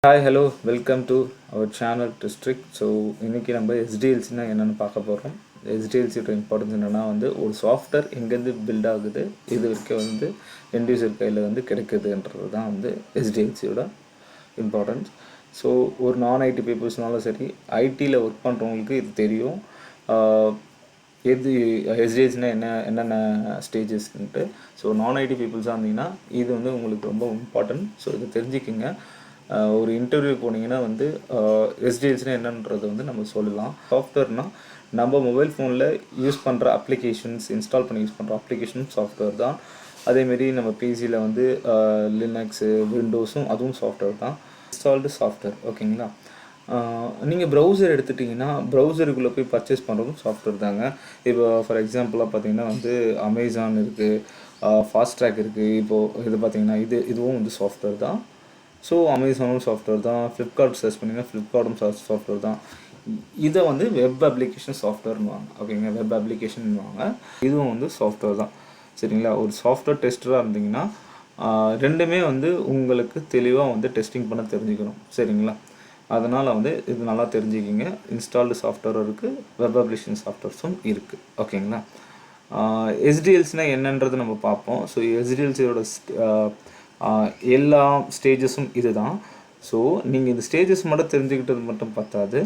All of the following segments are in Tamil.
Hi hello welcome to our channel district. So இன்றைக்கி நம்ம எஸ்டிஎல்சினா என்னென்னு பார்க்க போகிறோம். எஸ்டிஎல்சியோட இம்பார்ட்டன்ஸ் என்னென்னா ஒரு சாஃப்ட்வேர் எங்கேருந்து பில்ட் ஆகுது, இது வரைக்கும் எண்ட் யூசர் கையில் கிடைக்குதுன்றது தான் எஸ்டிஎல்சியோட இம்பார்ட்டன்ஸ். ஸோ ஒரு நான் ஐடி பீப்புள்ஸ்னாலும் சரி, ஐடியில் ஒர்க் பண்ணுறவங்களுக்கு இது தெரியும். எது எஸ்டிஎல்சினா என்னென்ன ஸ்டேஜஸ்ன்ட்டு. ஸோ நான் ஐடி பீப்புள்ஸாக இருந்தீங்கன்னா இது உங்களுக்கு ரொம்ப இம்பார்ட்டன்ட். ஸோ இதை தெரிஞ்சுக்கிங்க. ஒரு இன்டர்வியூ போனீங்கன்னா எஸ்டிஎல்சினா என்னன்றது நம்ம சொல்லலாம். சாஃப்ட்வேர்னால் நம்ம மொபைல் ஃபோனில் யூஸ் பண்ணுற அப்ளிகேஷன்ஸ், இன்ஸ்டால் பண்ணி யூஸ் பண்ணுற அப்ளிகேஷன் சாஃப்ட்வேர் தான். அதேமாரி நம்ம பிசியில் லினக்ஸு, விண்டோஸும் அதுவும் சாஃப்ட்வேர் தான். இன்ஸ்டால்டு சாஃப்ட்வேர், ஓகேங்களா. நீங்கள் ப்ரௌசர் எடுத்துட்டிங்கன்னா ப்ரௌசருக்குள்ளே போய் பர்ச்சேஸ் பண்ணுறதும் சாஃப்ட்வேர் தாங்க. இப்போ ஃபார் எக்ஸாம்பிளாக பார்த்தீங்கன்னா அமேசான் இருக்குது, ஃபாஸ்ட் ட்ராக் இருக்குது. இப்போது இது பார்த்திங்கன்னா இதுவும் சாஃப்ட்வேர் தான். ஸோ அமேசானும் சாஃப்ட்வேர் தான். ஃப்ளிப்கார்ட் சர்ச் பண்ணிங்கன்னா ஃப்ளிப்கார்ட்டும் சாஃப்ட்வேர் தான். இதை வெப் அப்ளிகேஷன் சாஃப்ட்வேர்னுவாங்க, ஓகேங்க. வெப் அப்ளிகேஷன்வாங்க. இதுவும் சாஃப்ட்வேர் தான், சரிங்களா. ஒரு சாஃப்ட்வேர் டெஸ்டராக இருந்தீங்கன்னா ரெண்டுமே உங்களுக்கு தெளிவாக டெஸ்டிங் பண்ண தெரிஞ்சுக்கணும், சரிங்களா. அதனால் இது நல்லா தெரிஞ்சுக்கிங்க. இன்ஸ்டால்டு சாஃப்ட்வேரும் இருக்குது, வெப் அப்ளிகேஷன் சாஃப்ட்வேர்ஸும் இருக்குது, ஓகேங்களா. எஸ்டிஎல்சினா என்னன்றது நம்ம பார்ப்போம். ஸோ எஸ்டிஎல்சியோட எல்லா ஸ்டேஜஸும் இது தான். ஸோ நீங்கள் இந்த ஸ்டேஜஸ் மட்டும் தெரிஞ்சுக்கிட்டது மட்டும் பார்த்தாது,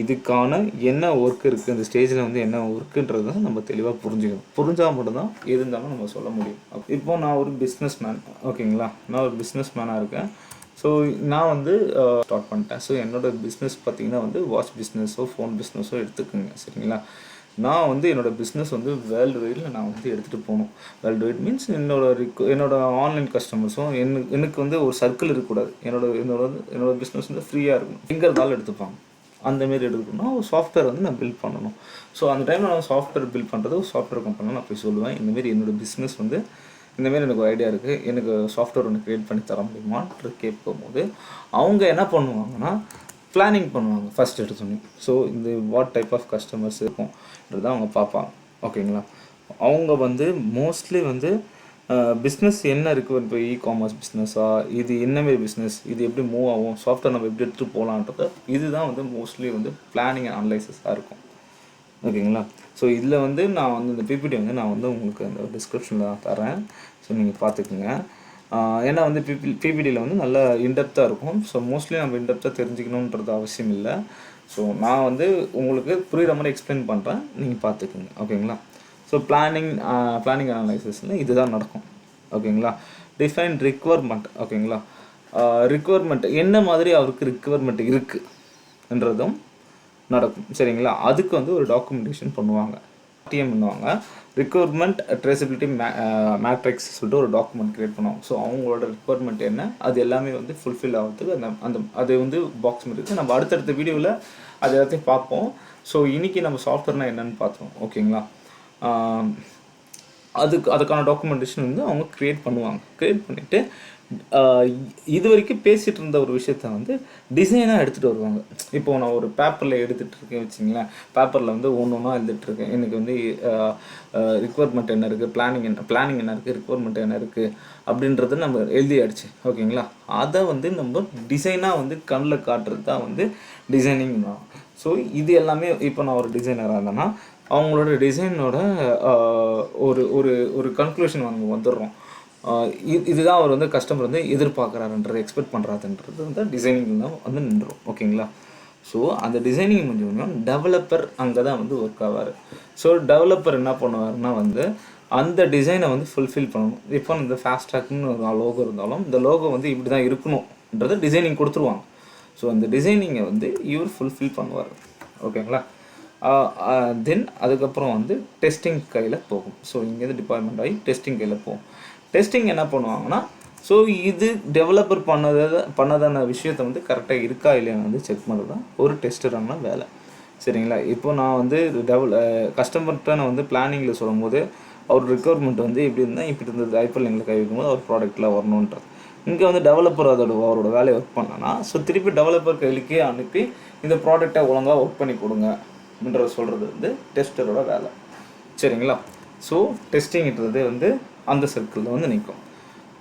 இதுக்கான என்ன ஒர்க் இருக்குது, இந்த ஸ்டேஜில் என்ன ஒர்க்குன்றது தான் நம்ம தெளிவாக புரிஞ்சுக்கணும். புரிஞ்சால் மட்டும்தான் எது இருந்தாலும் நம்ம சொல்ல முடியும். இப்போது நான் ஒரு பிஸ்னஸ் மேன், ஓகேங்களா. நான் ஒரு பிஸ்னஸ் மேனாக இருக்கேன். ஸோ நான் ஸ்டார்ட் பண்ணிட்டேன். ஸோ என்னோடய பிஸ்னஸ் பார்த்திங்கன்னா வாட்ச் பிஸ்னஸோ ஃபோன் பிஸ்னஸோ எடுத்துக்கோங்க, சரிங்களா. நான் என்னோடய பிஸ்னஸ் வேர்ல்டு வைடில் நான் எடுத்துகிட்டு போகணும். வேர்ல்டு வைட் மீன்ஸ் என்னோடய ஆன்லைன் கஸ்டமர்ஸும் எனக்கு ஒரு சர்க்கிள் இருக்கக்கூடாது. என்னோடய பிஸ்னஸ் ஃப்ரீயாக இருக்கணும். எங்கே இருந்தாலும் எடுத்துப்பாங்க. அந்தமாரி எடுக்கணும்னா ஒரு சாஃப்ட்வேர் நான் பில்ட் பண்ணணும். ஸோ அந்த டைமில் நான் சாஃப்ட்வேர் பில்ட் பண்ணுறது ஒரு சாஃப்ட்வேர் கம்பெனியில் நான் போய் சொல்லுவேன், இந்தமாரி என்னோடய பிஸ்னஸ் இந்தமாரி எனக்கு ஒரு ஐடியா இருக்குது, எனக்கு சாஃப்ட்வேர் க்ரியேட் பண்ணி தர முடியுமான்னு கேட்கும்போது அவங்க என்ன பண்ணுவாங்கன்னா பிளானிங் பண்ணுவாங்க ஃபஸ்ட் எடுத்தோன்னே. ஸோ இந்த வாட் டைப் ஆஃப் கஸ்டமர்ஸ் இருக்கும்ன்றதை அவங்க பார்ப்பாங்க, ஓகேங்களா. அவங்க மோஸ்ட்லி பிஸ்னஸ் என்ன இருக்குது, இப்போ இ-காமர்ஸ் பிஸ்னஸாக, இது என்னமாரி பிஸ்னஸ், இது எப்படி மூவ் ஆகும், சாஃப்ட்வேர் நம்ம எப்படி எடுத்துகிட்டு போகலான்றது இதுதான் மோஸ்ட்லி பிளானிங் அண்ட் அனலைசிஸாக இருக்கும், ஓகேங்களா. ஸோ இதில் நான் இந்த பிபிடி நான் உங்களுக்கு அந்த டிஸ்கிரிப்ஷனில் தரேன். ஸோ நீங்கள் பார்த்துக்குங்க. ஏன்னா பிபிடியில் நல்லா இன்டெப்த்தாக இருக்கும். ஸோ மோஸ்ட்லி நம்ம இன்டெப்த்தாக தெரிஞ்சுக்கணுன்றது அவசியம் இல்லை. ஸோ நான் உங்களுக்கு புரிகிற மாதிரி எக்ஸ்பிளைன் பண்ணுறேன், நீங்கள் பார்த்துக்குங்க, ஓகேங்களா. ஸோ பிளானிங் அனலைசிஸில் இதுதான் நடக்கும், ஓகேங்களா. டிஃபைன் ரிக்வயர்மெண்ட், ஓகேங்களா. ரிக்வயர்மெண்ட் என்ன மாதிரி அவருக்கு ரிக்வயர்மெண்ட் இருக்குன்றதும் நடக்கும், சரிங்களா. அதுக்கு ஒரு டாக்குமெண்டேஷன் பண்ணுவாங்க, டிஎம் பண்ணுவாங்க. ரிக்வயர்மெண்ட் ட்ரேசபிலிட்டி மேட்ரிக்ஸ் சொல்லிட்டு ஒரு டாக்குமெண்ட் க்ரியேட் பண்ணுவாங்க. ஸோ அவங்களோட ரிக்வயர்மெண்ட் என்ன, அது எல்லாமே ஃபுல்ஃபில் ஆகிறதுக்கு அது பாக்ஸ் மாதிரி இருக்குது. நம்ம அடுத்தடுத்த வீடியோவில் அது எல்லாத்தையும் பார்ப்போம். ஸோ இன்றைக்கி நம்ம சாஃப்ட்வேர்னால் என்னென்னு பார்த்தோம், ஓகேங்களா. அதுக்கான டாக்குமெண்டேஷன் அவங்க க்ரியேட் பண்ணுவாங்க. க்ரியேட் பண்ணிவிட்டு இது வரைக்கும் பேசிகிட்டு இருந்த ஒரு விஷயத்த டிசைனாக எடுத்துகிட்டு வருவாங்க. இப்போது நான் ஒரு பேப்பரில் எடுத்துகிட்ருக்கேன் வச்சிங்களேன். பேப்பரில் ஒன்று ஒன்றா எழுதிட்டுருக்கேன். எனக்கு ரிக்வயர்மெண்ட் என்ன இருக்குது, பிளானிங் என்ன இருக்குது, ரிக்வயர்மெண்ட் என்ன இருக்குது அப்படின்றத நம்ம எழுதியாச்சு, ஓகேங்களா. அதை நம்ம டிசைனாக கண்ணில் காட்டுறது தான் டிசைனிங் தான். ஸோ இது எல்லாமே இப்போ நான் ஒரு டிசைனராக இருந்தேன்னா அவங்களோட டிசைனோட ஒரு கன்க்ளூஷன் வந்துடுறோம். இதுதான் அவர் கஸ்டமர் எதிர்பார்க்குறாருன்றது, எக்ஸ்பெக்ட் பண்ணுறாருன்றது டிசைனிங் தான் நின்றுடும், ஓகேங்களா. ஸோ அந்த டிசைனிங் கொஞ்சம் டெவலப்பர் அங்கே தான் ஒர்க் ஆவார். ஸோ டெவலப்பர் என்ன பண்ணுவார்னா அந்த டிசைனை ஃபுல்ஃபில் பண்ணணும். இப்போ இந்த ஃபாஸ்ட் ட்ராக்னு ஒரு லோகோ இருந்தாலும் இந்த லோகோ இப்படி தான் இருக்கணும்ன்றதை டிசைனிங் கொடுத்துருவாங்க. ஸோ அந்த டிசைனிங்கை இவர் ஃபுல்ஃபில் பண்ணுவார், ஓகேங்களா. தென் அதுக்கப்புறம் டெஸ்டிங் கையில் போகும். ஸோ இங்கேருந்து டிபார்ட்மெண்ட் ஆகி டெஸ்டிங் கையில் போகும். டெஸ்டிங் என்ன பண்ணுவாங்கன்னா ஸோ இது டெவலப்பர் பண்ணதான விஷயத்தை கரெக்டாக இருக்கா இல்லையான்னு செக் பண்ணுறது தான் ஒரு டெஸ்டரான வேலை, சரிங்களா. இப்போ நான் கஸ்டமர்கிட்ட நான் பிளானிங்கில் சொல்லும் போது அவர் ரிக்வயர்மெண்ட் எப்படி இருந்தால் இப்படி இருந்தது ஹைப்பர் லிங்கில் கை வைக்கும்போது அவர் ப்ராடக்ட்டில் வரணுன்றது. இங்கே டெவலப்பர் அவரோட வேலையை ஒர்க் பண்ணனா ஸோ திருப்பி டெவலப்பர் கையிலுக்கே அனுப்பி இந்த ப்ராடக்டை ஒழுங்காக ஒர்க் பண்ணி கொடுங்கன்ற சொல்கிறது டெஸ்டரோட வேலை, சரிங்களா. ஸோ டெஸ்டிங்கிறது அந்த சர்க்கிளில் நிற்கும்.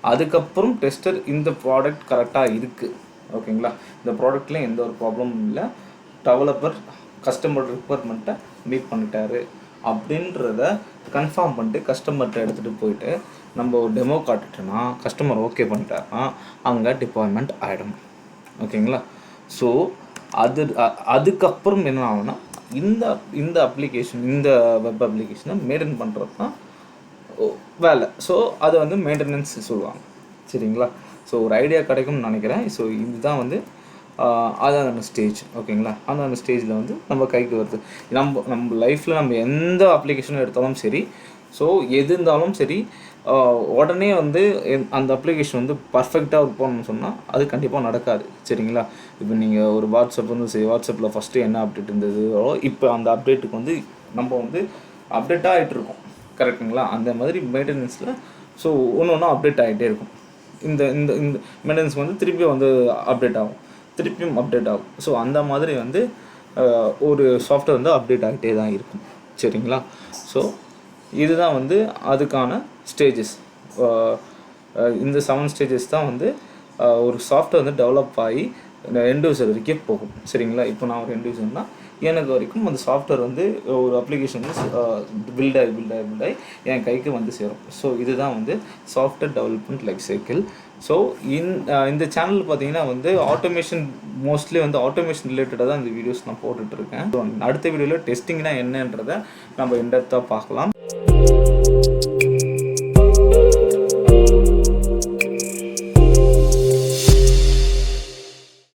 அதுக்கப்புறம் டெஸ்டர் இந்த ப்ராடக்ட் கரெக்டாக இருக்குது ஓகேங்களா. இந்த ப்ராடக்ட்டில் எந்த ஒரு ப்ராப்ளமும் இல்லை, டெவலப்பர் கஸ்டமர் ரிக்வயர்மெண்ட்டை மீட் பண்ணிட்டாரு அப்படின்றத கன்ஃபார்ம் பண்ணிட்டு கஸ்டமர்கிட்ட எடுத்துகிட்டு போயிட்டு நம்ம ஒரு டெமோ காட்டுட்டோன்னா கஸ்டமர் ஓகே பண்ணிட்டாருன்னா அங்கே டிப்ளாய்மெண்ட் ஆகிடும். ஓகேங்களா. ஸோ அதுக்கப்புறம் என்ன ஆகும்னா இந்த அப்ளிகேஷன், இந்த வெப் அப்ளிகேஷனை மெயின்டைன் பண்ணுறது தான் வேலை. ஸோ அதை வந்து மெயின்டெனன்ஸ் சொல்லுவாங்க. சரிங்களா. ஸோ ஒரு ஐடியா கிடைக்கும்னு நினைக்கிறேன். ஸோ இதுதான் வந்து அதான் ஸ்டேஜ். ஓகேங்களா. அந்த ஸ்டேஜில் வந்து நம்ம கைக்கு வருது. நம்ம லைஃப்பில் நம்ம எந்த அப்ளிகேஷனும் எடுத்தாலும் சரி, ஸோ எது இருந்தாலும் சரி, உடனே வந்து அந்த அப்ளிகேஷன் வந்து பர்ஃபெக்டாக ஒர்க் பண்ணணும்னு சொன்னால் அது கண்டிப்பாக நடக்காது. சரிங்களா. இப்போ நீங்கள் ஒரு வாட்ஸ்அப் வந்து சரி, வாட்ஸ்அப்பில் ஃபஸ்ட்டு என்ன அப்டேட் இருந்ததோ இப்போ அந்த அப்டேட்டுக்கு வந்து நம்ம வந்து அப்டேட்டாக ஆகிட்டுருக்கோம். கரெக்டுங்களா. அந்த மாதிரி மெயின்டெனன்ஸில் ஸோ ஒன்று ஒன்றா அப்டேட் ஆகிட்டே இருக்கும். இந்த இந்த இந்த மெயின்டெனன்ஸ் வந்து திருப்பியும் வந்து அப்டேட் ஆகும், திருப்பியும் அப்டேட் ஆகும். ஸோ அந்த மாதிரி வந்து ஒரு சாஃப்ட்வேர் வந்து அப்டேட் ஆகிட்டே தான் இருக்கும். சரிங்களா. ஸோ இதுதான் வந்து அதுக்கான ஸ்டேஜஸ். இந்த 7 ஸ்டேஜஸ் தான் வந்து ஒரு சாஃப்ட்வேர் வந்து டெவலப் ஆகி எண்ட் யூசர் வரைக்கும் போகும். சரிங்களா. இப்போ நான் ஒரு எண்ட் யூசர்னால் எனக்கு வரைக்கும் அந்த சாஃப்ட்வேர் வந்து ஒரு அப்ளிகேஷன் வந்து பில்ட் ஆகி என் கைக்கு வந்து சேரும். ஸோ இதுதான் வந்து software development life cycle. So இந்த சேனல் பார்த்தீங்கன்னா வந்து ஆட்டோமேஷன், மோஸ்ட்லி வந்து ஆட்டோமேஷன் ரிலேட்டடாக தான் இந்த வீடியோஸ் நான் போட்டுட்ருக்கேன். அடுத்த வீடியோவில் டெஸ்டிங்னா என்னன்றதை நம்ம இன்டெப்த்தாக பார்க்கலாம்.